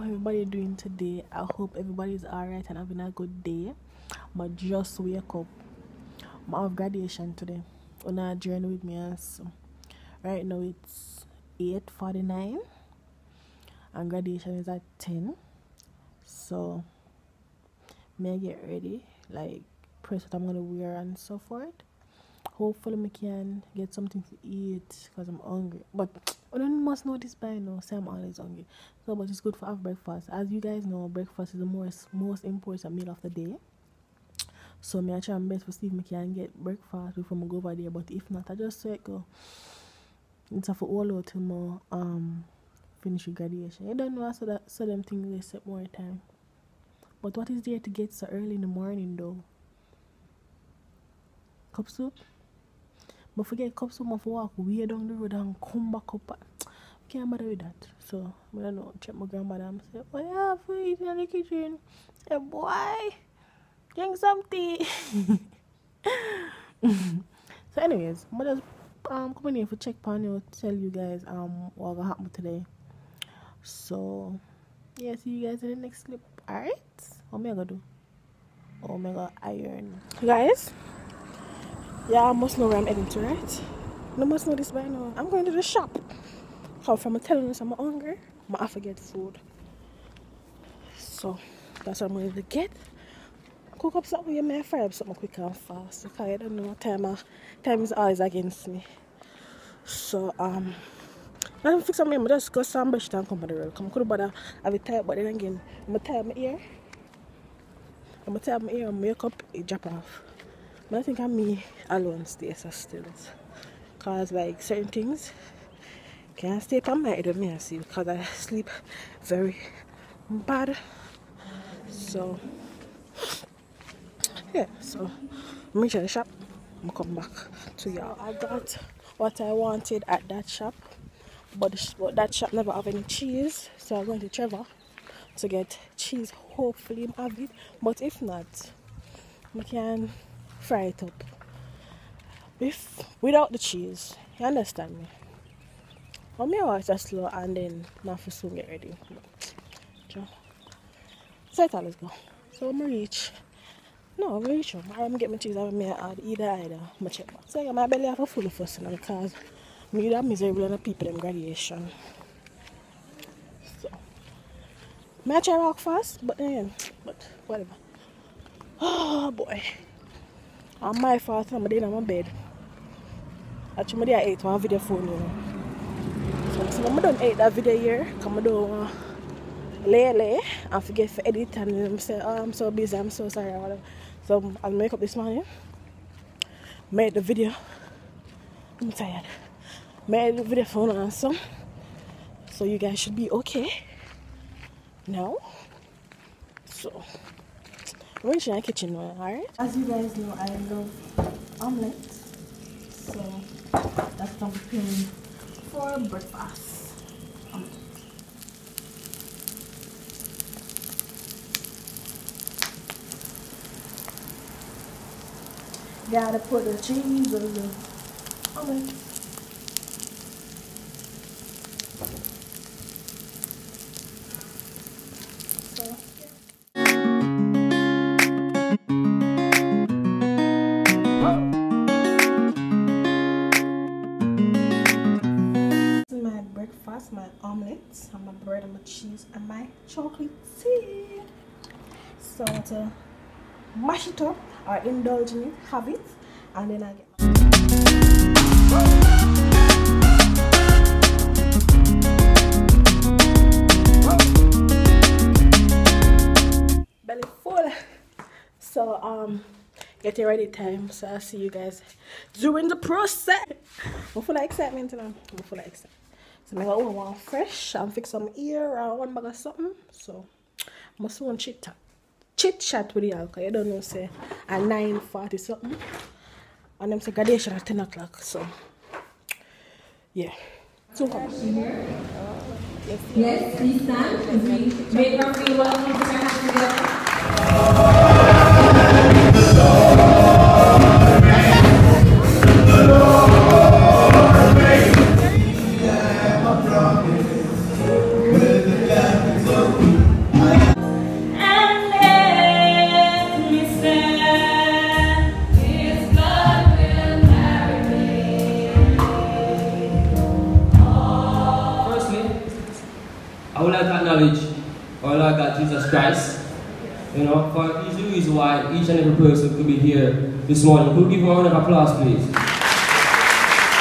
everybody doing today? I hope everybody's alright and having a good day. But just wake up. I have graduation today. On a journey with me. So right now it's 8:49 and graduation is at 10. So may I get ready, like press what I'm gonna wear and so forth. Hopefully I can get something to eat because I'm hungry. But I don't must know this by now, so I'm always hungry. So but it's good for have breakfast. As you guys know, breakfast is the most important meal of the day. So I try my best to see if I can get breakfast before I go over there. But if not, I just say go. It's for all out till more finish with graduation. I don't know, so them things they set more time. But what is there to get so early in the morning though? Cup soup? But forget cup soup, I have to walk way down the road and come back up. Can't bother with that. So I don't know, check my grandmother and say, oh yeah, for eat in the kitchen. Hey boy, getting something. So anyways, I'm just coming here for check on you, tell you guys what gonna happen today. So yeah, see you guys in the next clip. Alright? What am I gonna do? Oh my god, iron. Guys, yeah, I must know where I'm heading to, right? You must know this by now. I'm going to the shop. How from telling us I'm hungry, I have to get food. So that's what I'm going to get. Cook up something, you may fry up something quick and fast. Because I don't know, time is always against me. So I'm gonna fix something, I just go some brush and come on the road. I could bother have it tight, but then again, I'm gonna tie my ear. And make up it drop off. But I think I'm me alone stay so still. Cause like certain things can't stay up on my head with me, I see, because I sleep very bad. So yeah, so I'm reaching the shop. I'm gonna come back to y'all. I got what I wanted at that shop, but that shop never have any cheese, so I'm going to Trevor to get cheese. Hopefully I have it, but if not, I can fry it up without the cheese. You understand me? But me watch that slow and then my for soon get ready. So let's go. So I'm reach. No, I'm reach home. I'm get my cheese out of me add either. My check. So I got my belly have a full of fuss because me that miserable and the people in graduation. So I try walk fast, but whatever. Oh boy. I'm my fault, I'm in my bed. Actually, I ate one video phone, you know. So I don't eat that video here. Come do lay and forget to edit and say, oh, I'm so busy, I'm so sorry, or whatever. So I'll make up this morning. Made the video. I'm tired. Made the video phone and so you guys should be okay now. So we're in the kitchen now, alright? As you guys know, I love omelette. So that's what I'm preparing for breakfast. Omelette. Gotta put the cheese on the omelette. My omelette and my bread and my cheese and my chocolate tea. So to mash it up or indulge in it, have it, and then I get belly full. So getting ready time. So I'll see you guys during the process. I'm full of excitement now. I'm full of excitement. So I got one fresh and fix some ear or one bag of something. So I must want chit chat with y'all, because you don't know say at 9:40 something. And them say graduation at 10 o'clock. So yeah. So come. Yes, please stand as we make our way welcome to our together. With the our Lord God Jesus Christ. You know, for each reason why each and every person could be here this morning. Could we give a round of applause, please?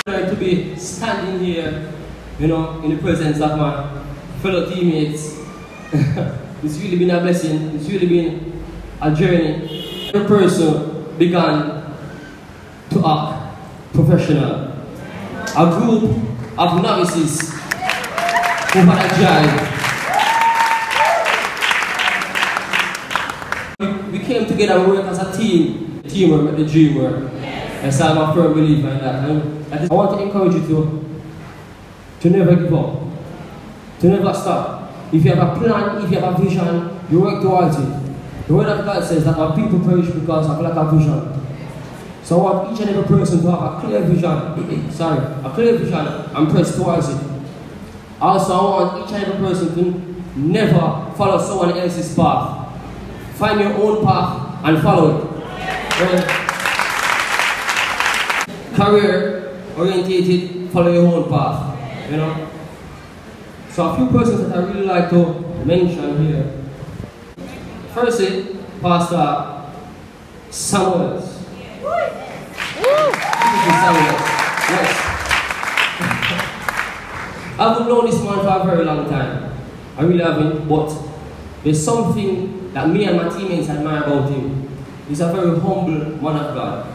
To be standing here, you know, in the presence of my fellow teammates. It's really been a blessing. It's really been a journey. Every person began to act professional. A group of novices who had a drive. We came together and worked as a team. Teamwork made the dream work. And so I'm a firm believer in that. And I want to encourage you to never give up. To never stop. If you have a plan, if you have a vision, you work towards it. The word of God says that our people perish because of lack of vision. So I want each and every person to have a clear vision, a clear vision and press towards it. Also, I want each and every person to never follow someone else's path. Find your own path and follow it. Career orientated, follow your own path, you know. So a few persons that I really like to mention here. Firstly, Pastor Samuels. Yes. I've known this man for a very long time. I really haven't, but there's something that me and my teammates admire about him. He's a very humble man of God.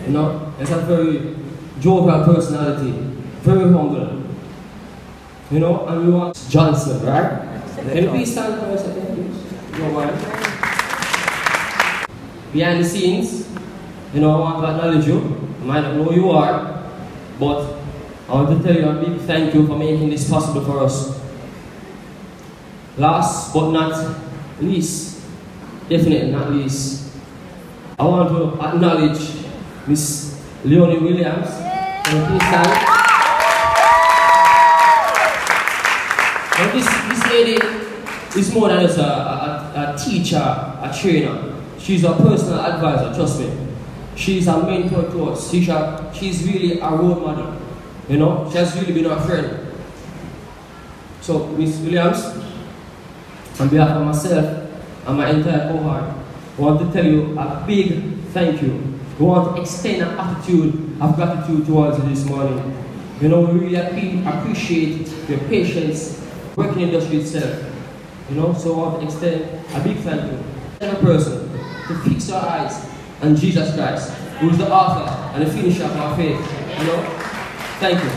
You know, he's a very jovial personality, very humble. You know, and we want Johnson, right? Can you please stand for a second, please? No mind. Behind the scenes, you know, I want to acknowledge you. I might not know who you are, but I want to tell you a big thank you for making this possible for us. Last but not least, definitely not least, I want to acknowledge Miss Leonie Williams. Can you please stand? Now this lady is more than just a teacher, a trainer. She's a personal advisor, trust me. She's a mentor to us. She's really a role model. You know, she has really been our friend. So, Miss Williams, on behalf of myself and my entire cohort, I want to tell you a big thank you. We want to extend an attitude of gratitude towards you this morning. You know, we really appreciate your patience, working industry itself. You know, so I want to extend a big thank you to every person to fix our eyes on Jesus Christ, who is the author and the finisher of our faith. You know? Thank you.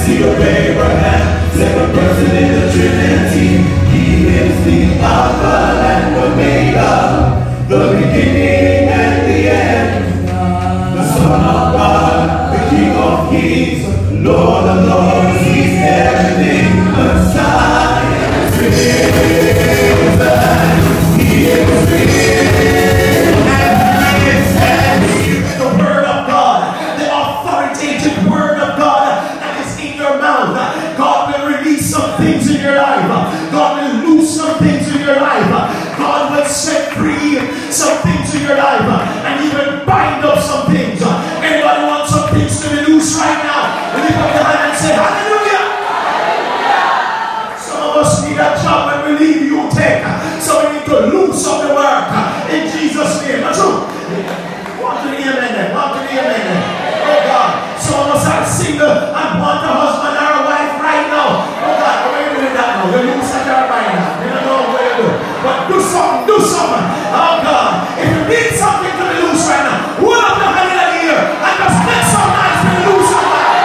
seed of Abraham, second person in the Trinity. He is the Alpha and Omega, the beginning and the end, the Son of God, the King of Kings, Lord of Lords. He's everything, Messiah, He is real. And the Word of God, the authoritative Word of God that is in your mouth. God will release some things in your life. God will loose some things in your life. God will set free some things in your life. And He will bind up some things. Anybody want some things to be loose right now? Lift up your hand and say, hallelujah. Some of us need a job when we leave you take. So we need to loose up the work in Jesus' name. That's true. Want to the amen then. Want to the amen then. Oh God. Some of us are single and want a husband or a wife right now. Oh God, how are you doing that now? You loose at your right now. You don't know what you do. But do something. Do something. Oh God. If you need something to be loose right now, hold up your hand in the air and just make some nice be loose on that.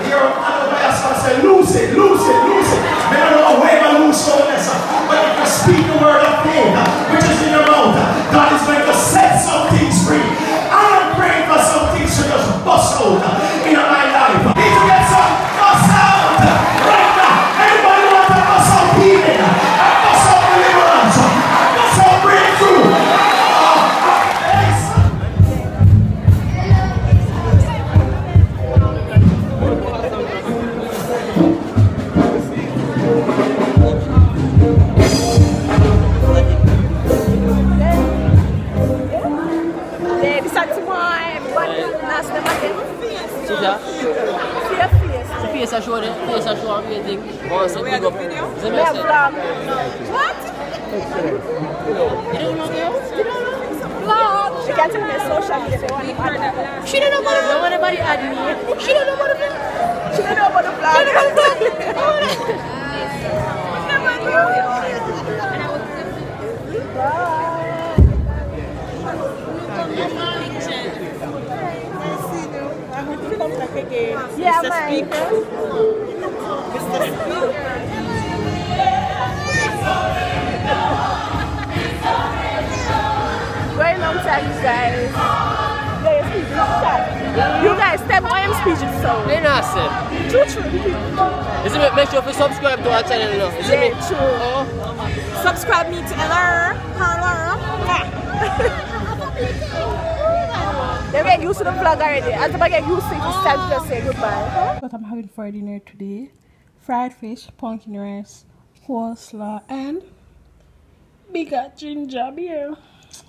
Here, I know by yourself say, lose it, lose it, lose it. They don't know where to lose soulness. But if you speak the word of faith, which is in your mouth, God is going to set some things free. I am praying for some things to just bust out in my life. Need to get some bust out right now. Everybody want to bust out healing, bust out deliverance, bust out breakthrough. Face I show them, face I show amazing. We have a video? What? You don't know girl? Vlog. She can't tell me social media. They want to add. She don't know about No anybody add me. She don't know about the vlog. She don't know about the vlog. Yeah, Mr. Speaker. Mr. Speaker. Very long time, you guys. You guys, step I am speaking so. They not say. True. Is it make sure you subscribe to our channel, you know? Is it me? True. Oh. Subscribe me to They get used to the vlog already. As I get used to it, it's time to just say goodbye. What I'm having for dinner today: fried fish, pumpkin rice, coleslaw, and bigger ginger beer.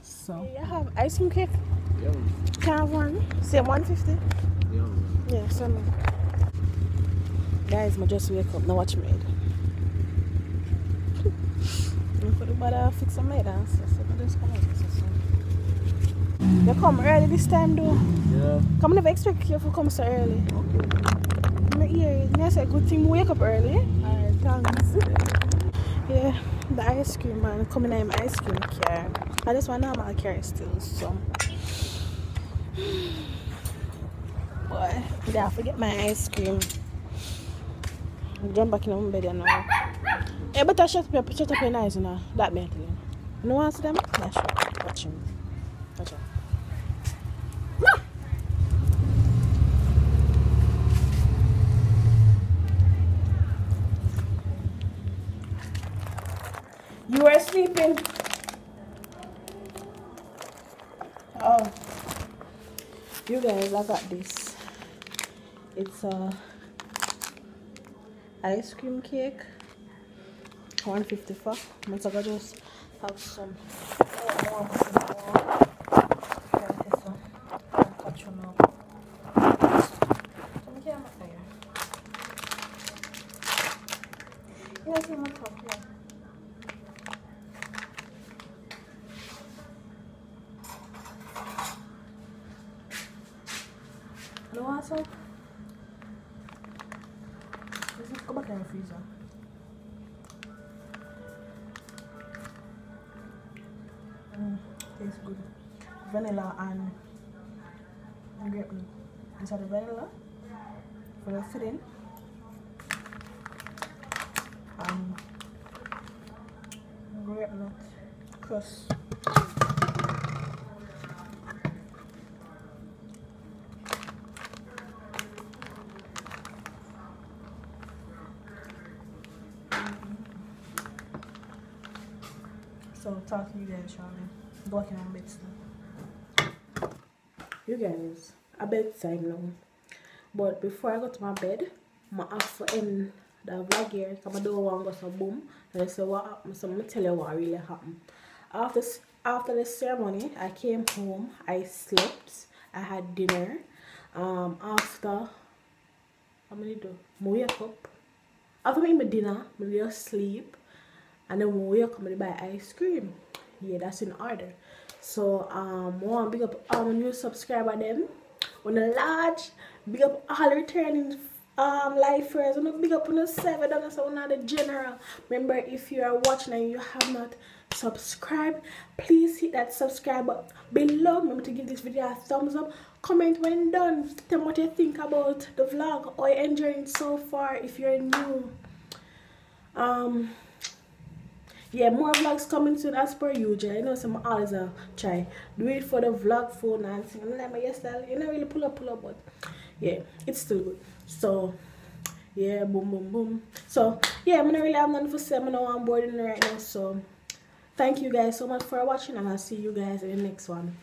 So I have ice cream cake. Can I have one? Same 150? Yeah, same. Guys, I just wake up. Now watch me. I'm put the bottle fix some made dance. So I just come out. You come early this time though. Yeah. Come never expect you to come so early. Okay. I said good thing we wake up early. Alright, thanks. Yeah, the ice cream man coming in my ice cream car. I just want normal car still, so boy, I have to get my ice cream. I'll jump back in my bed now. Yeah, but I shut up your eyes now. That mentally. You know what to them? Yeah, sure. Watch him. Watch out. You were sleeping. Oh, you guys, I got this. It's a ice cream cake. 154. I'm gonna just have some more. No answer? Go back in the freezer. Tastes good. Vanilla and grape nut. These are the vanilla for the filling. Grape nut crust. So talk to you guys shortly. Working on bits now. You guys, a bedtime now. But before I go to my bed, I'm gonna have to end the vlog here because I don't want to go so boom. And I say what happened, so I'm gonna tell you what really happened. After the ceremony, I came home, I slept, I had dinner. After how many do? I wake up. After making my dinner, I just sleep. And then when we wake up, I buy ice cream. Yeah, that's in order. So I want to big up all my new subscriber them. On the large, big up all returning lifers. I want to big up on the 7 and so on the general. Remember, if you are watching and you have not subscribed, please hit that subscribe button below. Remember to give this video a thumbs up. Comment when done. Tell me what you think about the vlog or you're enjoying so far if you're new. Yeah, more vlogs coming soon as per usual. You know, some always try do it for the vlog phone and sing. And like my yourself, you know, really pull up, but yeah, it's still good. So yeah, boom, boom, boom. So yeah, I'm not really have nothing for say. I'm on board right now. So thank you guys so much for watching, and I'll see you guys in the next one.